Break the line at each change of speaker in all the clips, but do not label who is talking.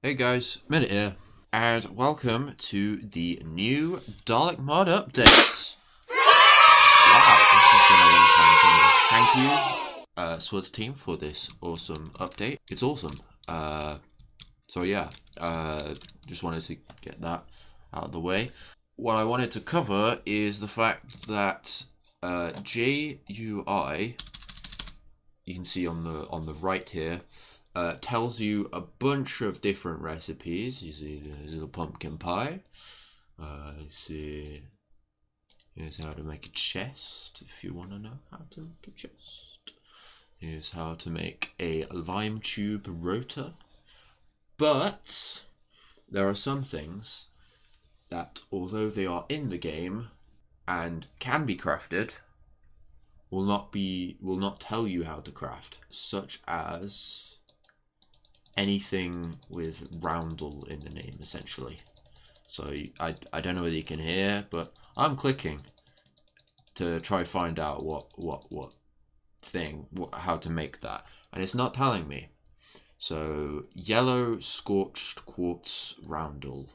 Hey guys, Minute here, and welcome to the new Dalek mod update. Wow, this has been a long time coming. Thank you, Swords team, for this awesome update. It's awesome. So yeah, just wanted to get that out of the way. What I wanted to cover is the fact that GUI, you can see on the right here, tells you a bunch of different recipes. You see there's a pumpkin pie. You see here's how to make a chest if you want to know how to make a chest. Here's how to make a lime tube rotor. But there are some things that, although they are in the game and can be crafted, will not tell you how to craft, such as anything with Roundel in the name, essentially. So I don't know whether you can hear, but I'm clicking to try find out how to make that, and it's not telling me. So yellow scorched quartz Roundel.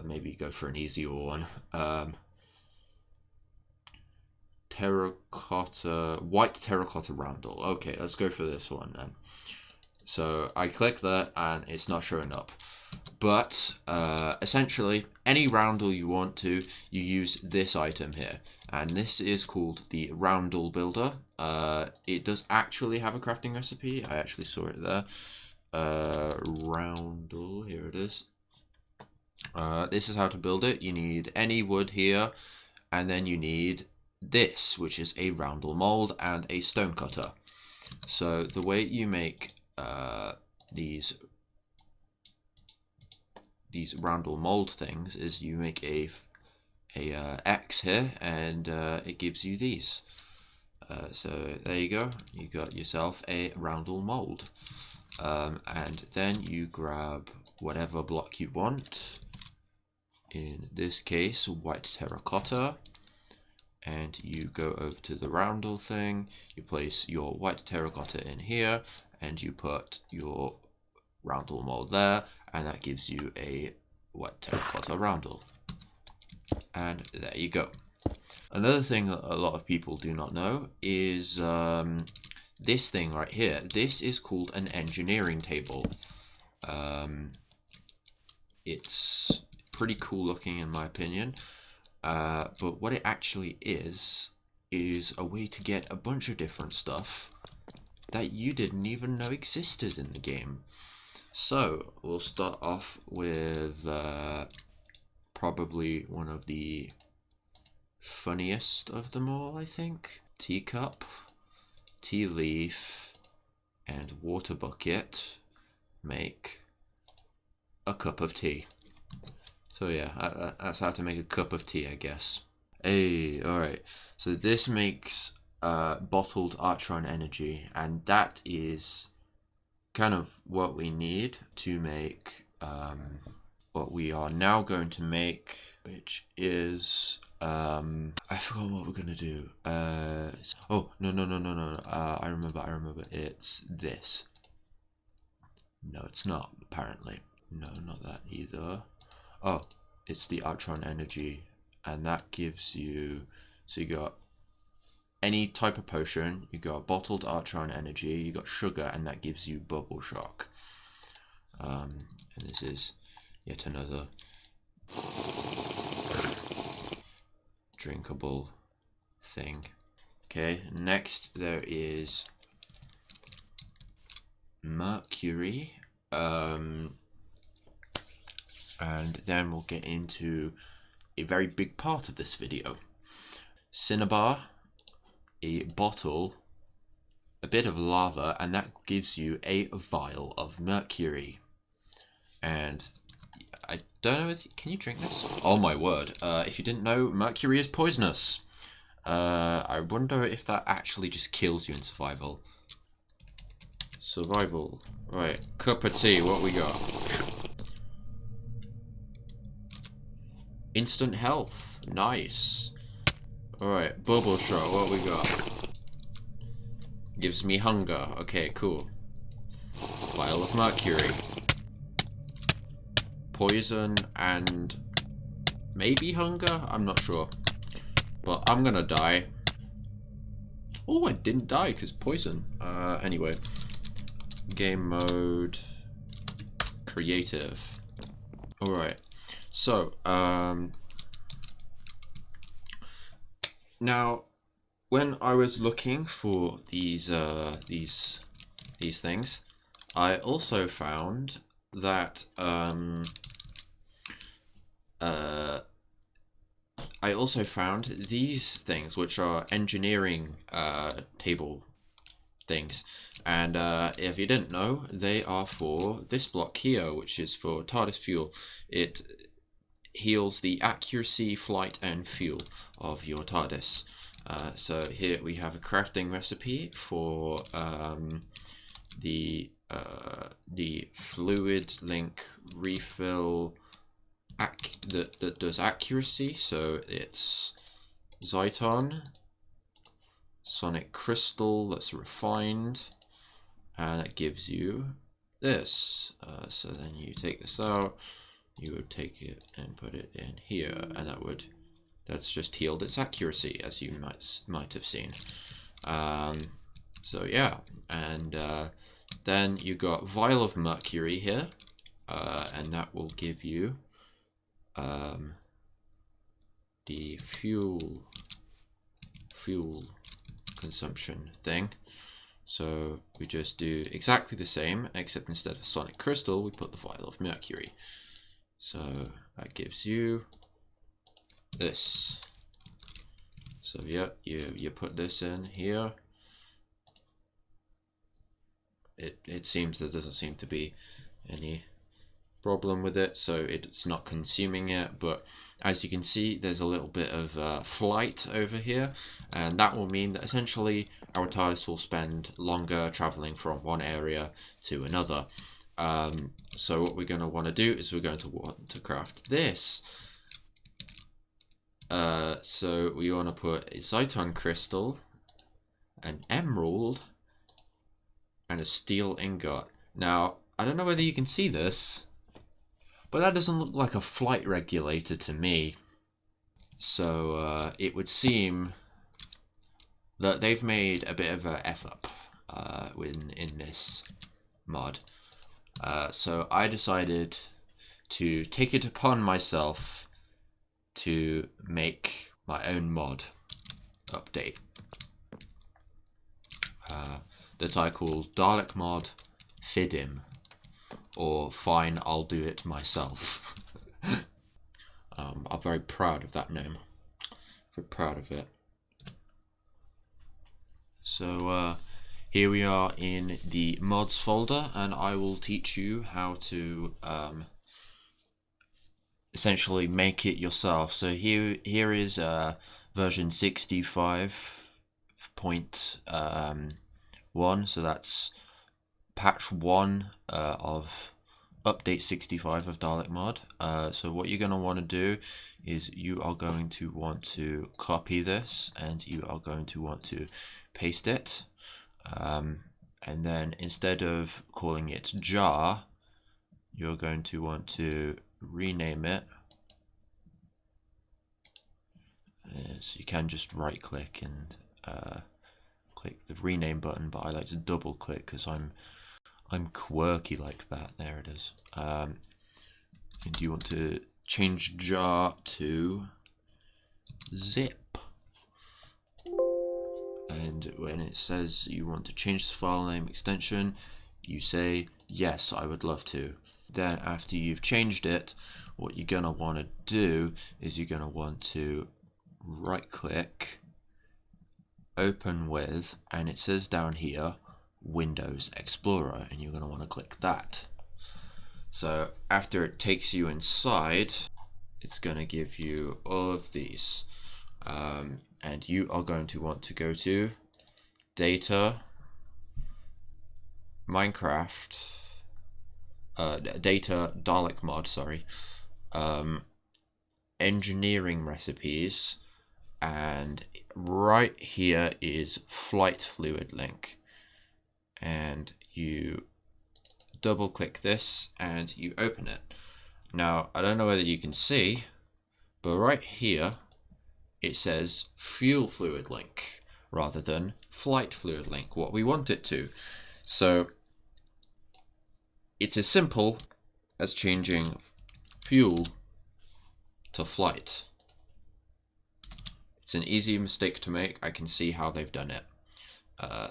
Maybe go for an easier one. White terracotta Roundel. Okay, let's go for this one then. So I click that and it's not showing up. But essentially, any Roundel you want to, you use this item here. And this is called the Roundel Builder. It does actually have a crafting recipe. I actually saw it there. Roundel, here it is. This is how to build it. You need any wood here, and then you need this, which is a Roundel mold and a stone cutter. So the way you make these Roundel mold things is you make a X here, and it gives you these. So there you go. You got yourself a Roundel mold, and then you grab whatever block you want. In this case, white terracotta. And you go over to the Roundel thing, you place your white terracotta in here, and you put your Roundel mold there, and that gives you a white terracotta Roundel. And there you go. Another thing that a lot of people do not know is this thing right here. This is called an engineering table. It's pretty cool looking in my opinion. But what it actually is a way to get a bunch of different stuff that you didn't even know existed in the game. So we'll start off with probably one of the funniest of them all, I think. Teacup, tea leaf, and water bucket make a cup of tea. So yeah, that's how to make a cup of tea, I guess. Hey, alright. So this makes bottled Artron energy, and that is kind of what we need to make what we are now going to make, which is I forgot what we're gonna do. Oh no. I remember. It's this. No, it's not. Apparently, no, not that either. Oh, it's the Artron energy, and that gives you, so you got any type of potion, you got bottled Artron energy, you got sugar, and that gives you bubble shock. And this is yet another drinkable thing. Okay, next there is Mercury. And then we'll get into a very big part of this video. Cinnabar, a bottle, a bit of lava, and that gives you a vial of mercury. And I don't know, can you drink this? Oh my word, if you didn't know, mercury is poisonous. I wonder if that actually just kills you in survival. Survival, right, cup of tea, what we got? Instant health, nice. Alright, bubble shot, what we got? Gives me hunger, okay, cool. vial of mercury, poison, and maybe hunger? I'm not sure. But I'm gonna die. Oh, I didn't die because poison. Anyway. Game mode. Creative. Alright. So, now, when I was looking for these things, I also found that these things, which are engineering table things, and if you didn't know, they are for this block here, which is for TARDIS fuel. It heals the accuracy, flight, and fuel of your TARDIS. So here we have a crafting recipe for the fluid link refill that does accuracy. So it's Zyton, sonic crystal that's refined, and that gives you this. So then you take this out, you would take it and put it in here, and that's just healed its accuracy, as you might have seen. So yeah, and then you got vial of mercury here, and that will give you the fuel consumption thing. So we just do exactly the same, except instead of sonic crystal, we put the vial of mercury. So that gives you this. So yeah, you put this in here. It seems there doesn't seem to be any problem with it, so it's not consuming it, but as you can see, there's a little bit of flight over here, and that will mean that essentially our TARDIS will spend longer traveling from one area to another. So what we're going to want to do is we're going to want to craft this. So we want to put a Zyton crystal, an emerald, and a steel ingot. Now, I don't know whether you can see this, but that doesn't look like a flight regulator to me. So it would seem that they've made a bit of a F up in this mod. So I decided to take it upon myself to make my own mod update that I call Dalek mod Fidim, or fine, I'll do it myself. I'm very proud of that name. Very proud of it. So here we are in the mods folder, and I will teach you how to essentially make it yourself. So here is version 65.1, so that's patch 1 of update 65 of Dalek mod. So what you're going to want to do is you are going to want to copy this, and you are going to want to paste it, and then instead of calling it jar, you're going to want to rename it. So you can just right click and click the rename button, but I like to double click because I'm quirky like that. There it is. And you want to change jar to zip. And when it says you want to change this file name extension, you say yes, I would love to. Then after you've changed it, what you're gonna want to do is you're gonna want to right click, open with, and it says down here Windows Explorer, and you're going to want to click that. So after it takes you inside, it's going to give you all of these, and you are going to want to go to data, Minecraft, data Dalek mod, sorry, engineering recipes, and right here is flight fluid link, and you double click this and you open it. Now, I don't know whether you can see, but right here it says fuel fluid link rather than flight fluid link, what we want it to. So it's as simple as changing fuel to flight. It's an easy mistake to make. I can see how they've done it.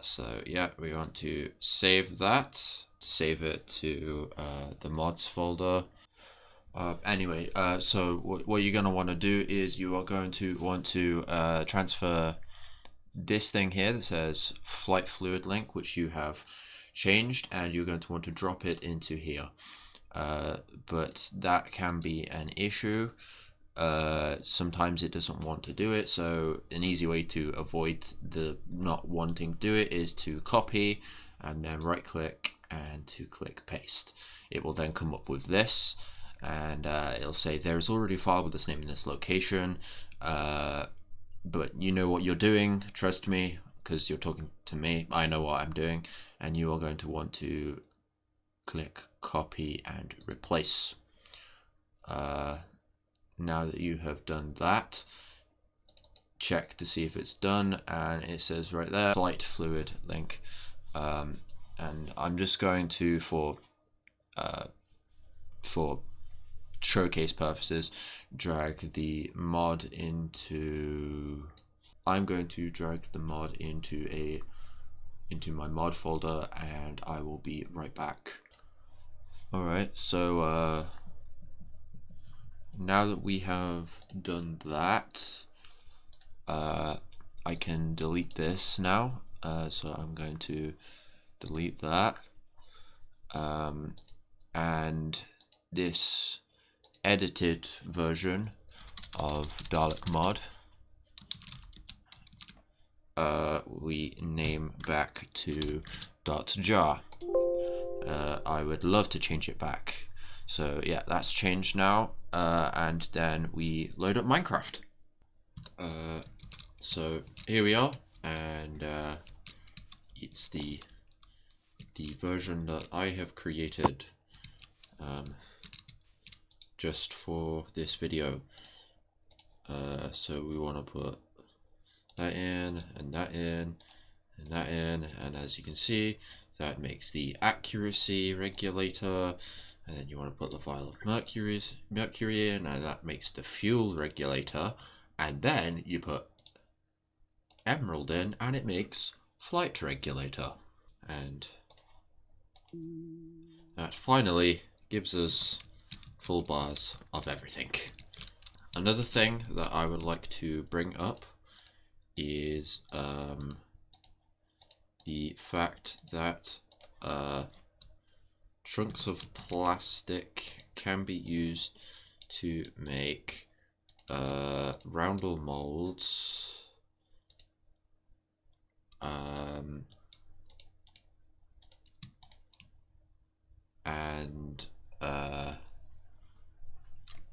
So yeah, we want to save that, save it to the mods folder. Anyway, so what you're going to want to do is you are going to want to transfer this thing here that says flight fluid link, which you have changed, and you're going to want to drop it into here. But that can be an issue. Sometimes it doesn't want to do it, so an easy way to avoid the not wanting to do it is to copy and then right click and to click paste. It will then come up with this, and it'll say there is already a file with this name in this location, but you know what you're doing, trust me, because you're talking to me. I know what I'm doing, and you are going to want to click copy and replace. Now that you have done that, check to see if it's done, and it says right there flight fluid link, and I'm just going to for showcase purposes drag the mod into I'm going to drag the mod into my mod folder, and I will be right back. Alright, so now that we have done that, I can delete this now. So I'm going to delete that, and this edited version of Dalek mod we name back to .jar. I would love to change it back. So yeah, that's changed now, and then we load up Minecraft. So here we are, and it's the version that I have created just for this video. So we want to put that in, and that in, and that in, and as you can see, that makes the accuracy regulator. And then you want to put the vial of mercury in, and that makes the fuel regulator. And then you put emerald in, and it makes flight regulator. And that finally gives us full bars of everything. Another thing that I would like to bring up is the fact that chunks of plastic can be used to make Roundel Molds, and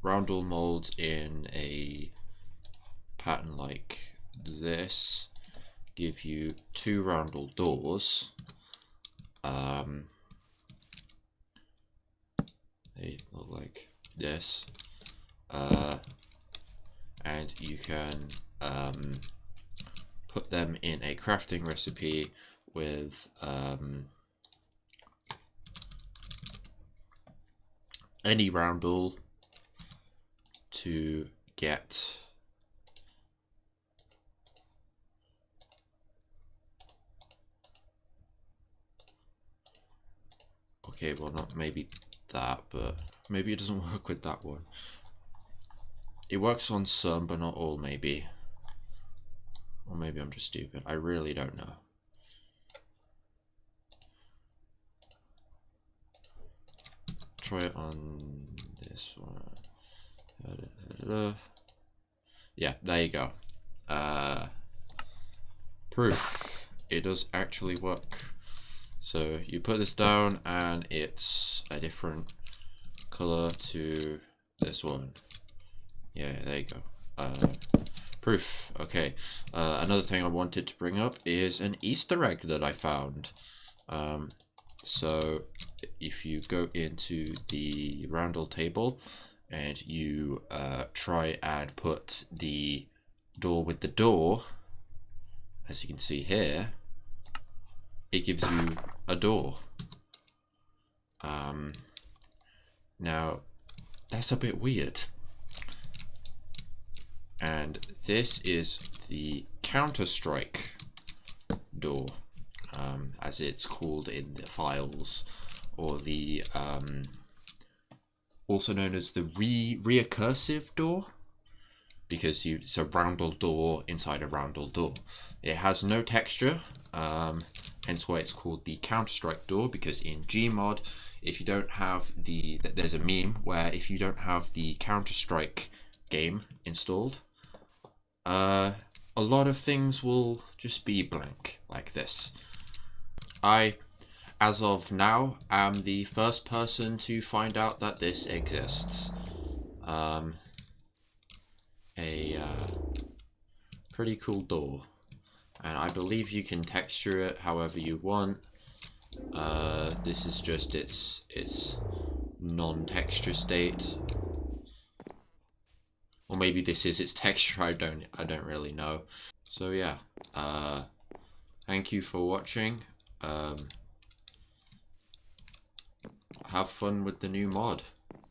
Roundel Molds in a pattern like this give you 2 roundel doors. They look like this, and you can put them in a crafting recipe with any roundel to get okay, well, not maybe that, but maybe it doesn't work with that one. It works on some, but not all, maybe. Or maybe I'm just stupid. I really don't know. Try it on this one. Yeah, there you go. Proof. It does actually work. So you put this down, and it's a different color to this one. Yeah, there you go. Proof. Okay. Another thing I wanted to bring up is an Easter egg that I found. So if you go into the Roundel table and you try and put the door with the door, as you can see here, it gives you a door. Now that's a bit weird. And this is the Counter-Strike door, as it's called in the files, or the also known as the recursive door, because it's a Roundel door inside a Roundel door. It has no texture, hence why it's called the Counter-Strike door, because in Gmod, if you don't have there's a meme where if you don't have the Counter-Strike game installed, a lot of things will just be blank like this. I, as of now, am the first person to find out that this exists. Pretty cool door, and I believe you can texture it however you want. This is just its non-texture state, or maybe this is its texture. I don't really know. So yeah, thank you for watching. Have fun with the new mod.